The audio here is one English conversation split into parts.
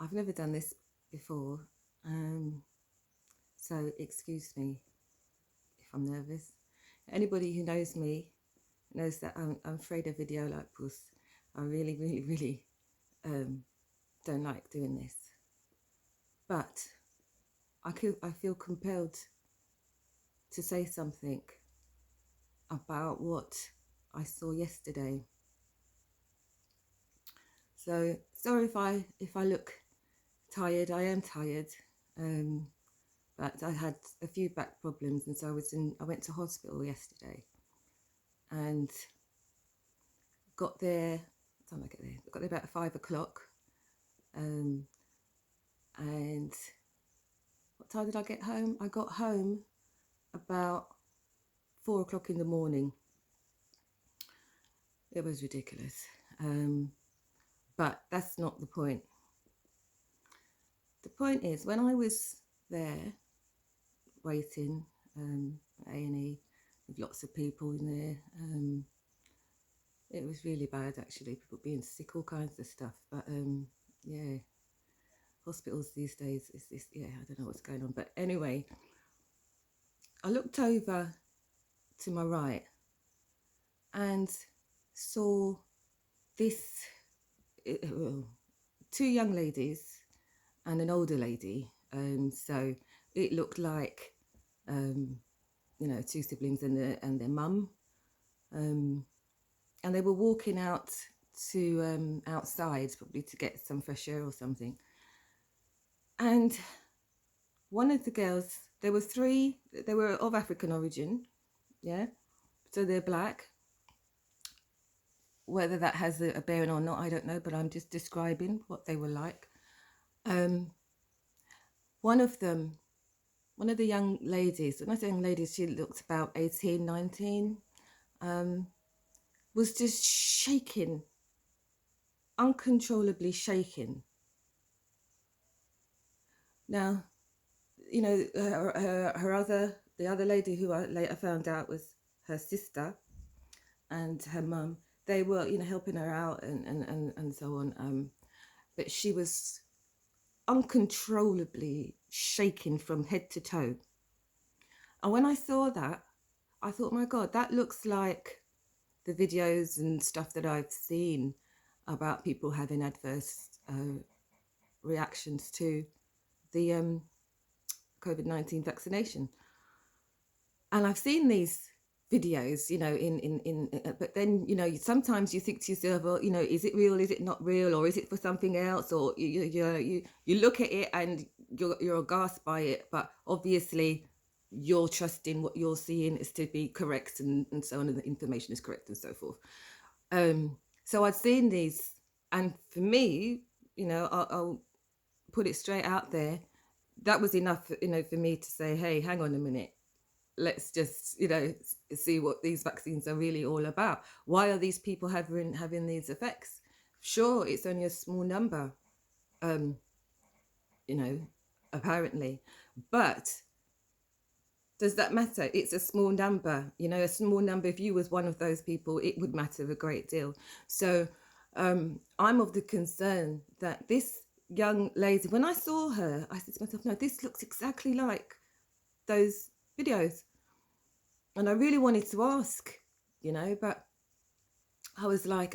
I've never done this before, so excuse me if I'm nervous. Anybody who knows me knows that I'm afraid of video like this. I really, really, really don't like doing this. But I feel compelled to say something about what I saw yesterday. So sorry if I look tired. I am tired, but I had a few back problems, and so I went to hospital yesterday, and got there. What time did I get there? I got there about 5 o'clock, and what time did I get home? I got home about 4 o'clock in the morning. It was ridiculous, but that's not the point. The point is, when I was there waiting A&E with lots of people in there, it was really bad actually. People being sick, all kinds of stuff. But yeah, hospitals these days is this. Yeah, I don't know what's going on. But anyway, I looked over to my right and saw this two young ladies and an older lady. So it looked like two siblings and their mum. And they were walking out to outside, probably to get some fresh air or something. And one of the girls, there were three, they were of African origin, yeah? So they're black. Whether that has a bearing or not, I don't know, but I'm just describing what they were like. One of the young ladies, when I say young ladies, she looked about 18, 19, was just shaking, uncontrollably shaking. Now, you know, the other lady who I later found out was her sister and her mum. They were, helping her out and so on. But she was uncontrollably shaking from head to toe. And when I saw that, I thought, my God, that looks like the videos and stuff that I've seen about people having adverse reactions to the COVID-19 vaccination. And I've seen these videos, but then, sometimes you think to yourself, well, is it real? Is it not real? Or is it for something else? Or you look at it and you're aghast by it, but obviously you're trusting what you're seeing is to be correct and so on, and the information is correct and so forth. So I'd seen these, and for me, I'll put it straight out there. That was enough, for me to say, hey, hang on a minute. Let's just, see what these vaccines are really all about. Why are these people having these effects? Sure, it's only a small number, apparently. But does that matter? It's a small number, a small number. If you was one of those people, it would matter a great deal. So I'm of the concern that this young lady, when I saw her, I said to myself, no, this looks exactly like those videos. And I really wanted to ask, but I was like,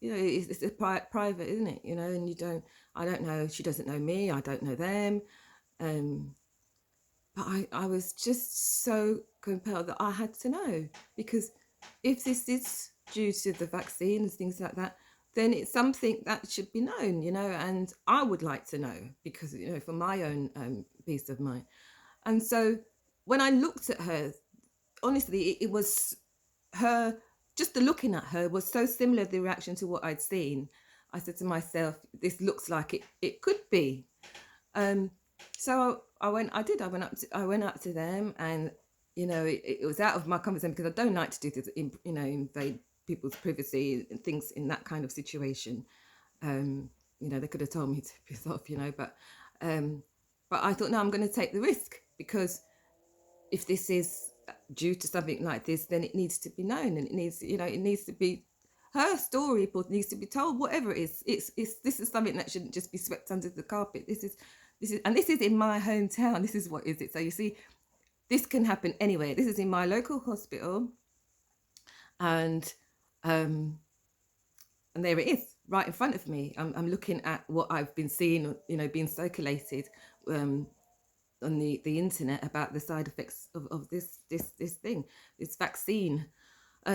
it's a private, isn't it? And I don't know, she doesn't know me, I don't know them. But I was just so compelled that I had to know, because if this is due to the vaccine and things like that, then it's something that should be known, and I would like to know, because, for my own peace of mind. And so when I looked at her, honestly, it was her, just the looking at her was so similar, the reaction, to what I'd seen. I said to myself, this looks like it could be. So I went up to them, and it was out of my comfort zone, because I don't like to do this, invade people's privacy and things in that kind of situation. They could have told me to piss off, but I thought, no, I'm going to take the risk, because if this is due to something like this, then it needs to be known, and it needs to be her story needs to be told, whatever it is. This is something that shouldn't just be swept under the carpet. This is in my hometown. This is what is it. So you see, this can happen anywhere. This is in my local hospital, and there it is, right in front of me. I'm looking at what I've been seeing, being circulated on the internet about the side effects of this thing, this vaccine.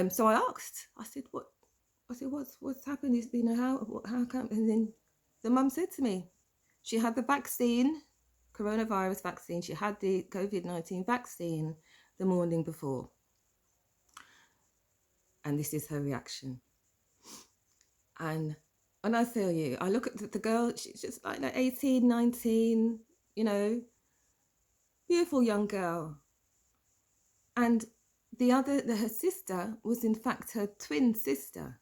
So I asked. I said, what's happened? Is, how come? And then the mum said to me, she had the vaccine, coronavirus vaccine. She had the COVID-19 vaccine the morning before, and this is her reaction. And when I tell you, I look at the girl, she's just like 18, 19, beautiful young girl. And her sister was in fact her twin sister.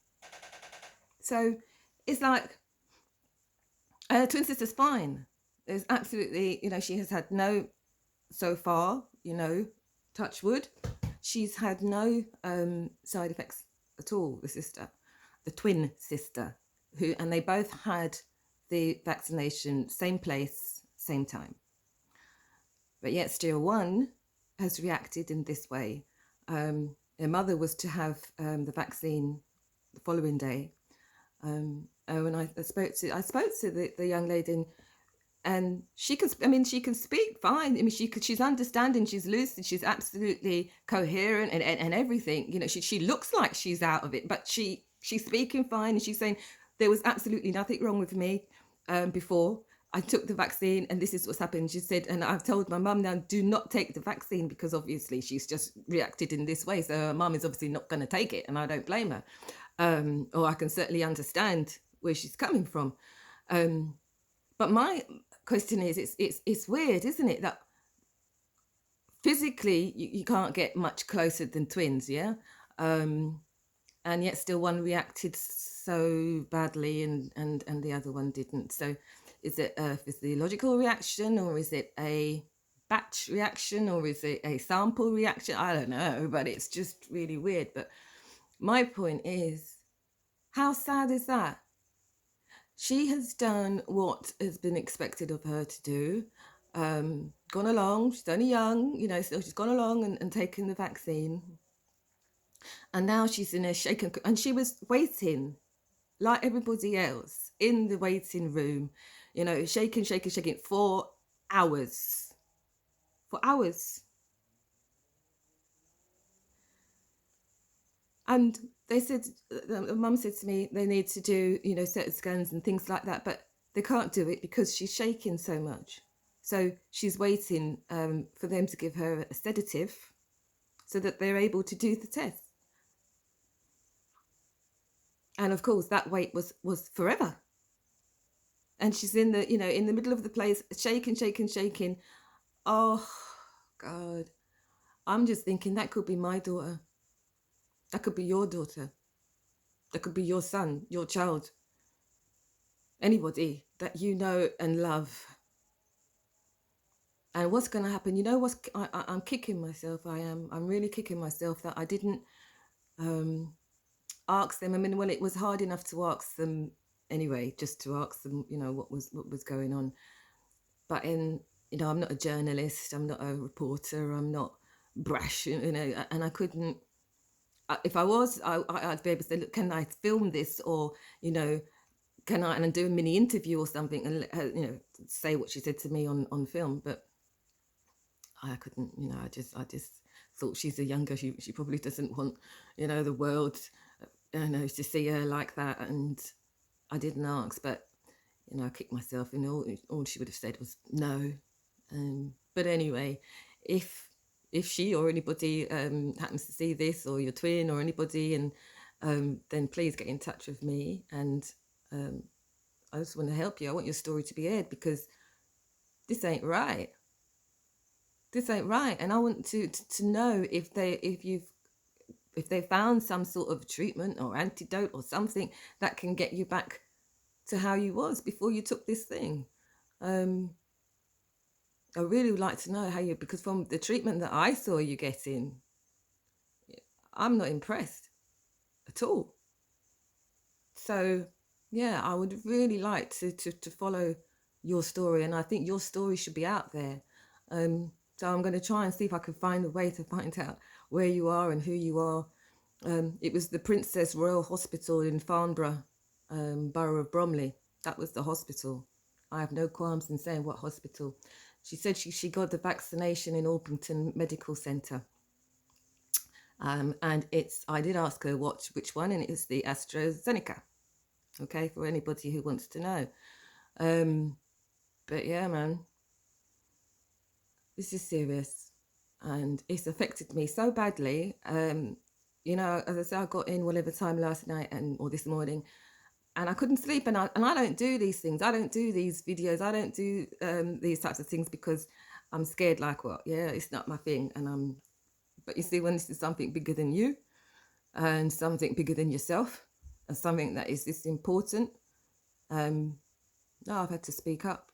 So it's like, her twin sister's fine. There's absolutely, she has had no, so far, touch wood, she's had no side effects at all, the sister. The twin sister, and they both had the vaccination, same place, same time. But yet still one has reacted in this way. Her mother was to have the vaccine the following day. When I spoke to the young lady, and she can speak fine. She's understanding, she's lucid, she's absolutely coherent and everything. She looks like she's out of it, but she's speaking fine, and she's saying there was absolutely nothing wrong with me before I took the vaccine, and this is what's happened. She said, and I've told my mum now, do not take the vaccine, because obviously she's just reacted in this way. So her mum is obviously not going to take it, and I don't blame her. Or I can certainly understand where she's coming from. But my question is, it's weird, isn't it, that physically you can't get much closer than twins, yeah? And yet still one reacted so badly and the other one didn't. So is it a physiological reaction, or is it a batch reaction, or is it a sample reaction? I don't know, but it's just really weird. But my point is, how sad is that? She has done what has been expected of her to do, gone along, she's only young, so she's gone along and taken the vaccine. And now she's in a shaken, and she was waiting like everybody else in the waiting room, shaking for hours. For hours. And they said, mum said to me, they need to do, certain scans and things like that, but they can't do it because she's shaking so much. So she's waiting for them to give her a sedative so that they're able to do the test. And of course, that wait was forever. And she's in the middle of the place, shaking. Oh, God. I'm just thinking that could be my daughter. That could be your daughter. That could be your son, your child. Anybody that you know and love. And what's going to happen? I'm kicking myself. I'm really kicking myself that I didn't ask them. It was hard enough to ask them anyway, just to ask them, what was going on. But I'm not a journalist. I'm not a reporter. I'm not brash, and I couldn't. If I was, I'd be able to say, look, can I film this, or can I and do a mini interview or something, and let her, say what she said to me on film. But I couldn't. I just thought she's a younger. She probably doesn't want the world to see her like that, and I didn't ask. But I kicked myself, and all she would have said was no. But anyway, if she or anybody happens to see this, or your twin or anybody, and then please get in touch with me. And I just want to help you. I want your story to be aired, because this ain't right. This ain't right. And I want to know if they found some sort of treatment or antidote or something that can get you back to how you was before you took this thing. I really would like to know how because from the treatment that I saw you getting, I'm not impressed at all. So yeah, I would really like to follow your story, and I think your story should be out there. So I'm going to try and see if I can find a way to find out where you are and who you are. It was the Princess Royal Hospital in Farnborough, Borough of Bromley. That was the hospital. I have no qualms in saying what hospital. She said she got the vaccination in Orpington Medical Centre. And I did ask her which one, and it's the AstraZeneca. Okay, for anybody who wants to know. But yeah, man, this is serious, and it's affected me so badly. You know, as I said, I got in whatever time last night or this morning, and I couldn't sleep. And I don't do these things. I don't do these videos. I don't do these types of things because I'm scared. Like what? Yeah, it's not my thing. But you see, when this is something bigger than you, and something bigger than yourself, and something that is this important, no, I've had to speak up.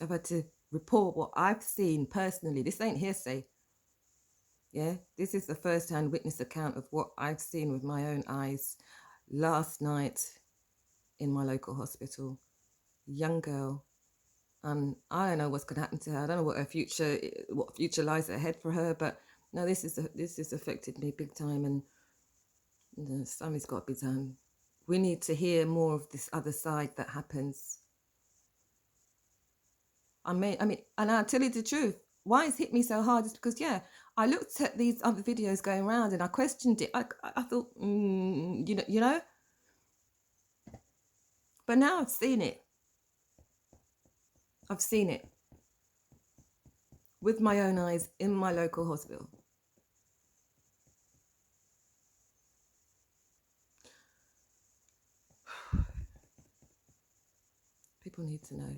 I've had to report what I've seen personally. This ain't hearsay. Yeah, this is the first-hand witness account of what I've seen with my own eyes last night in my local hospital. Young girl, and I don't know what's going to happen to her. I don't know what future lies ahead for her. But no, this has affected me big time, and something's got to be done. We need to hear more of this other side that happens. I mean, and I'll tell you the truth. Why it's hit me so hard is because, yeah, I looked at these other videos going around and I questioned it. I thought, you know, but now I've seen it. I've seen it with my own eyes in my local hospital. People need to know.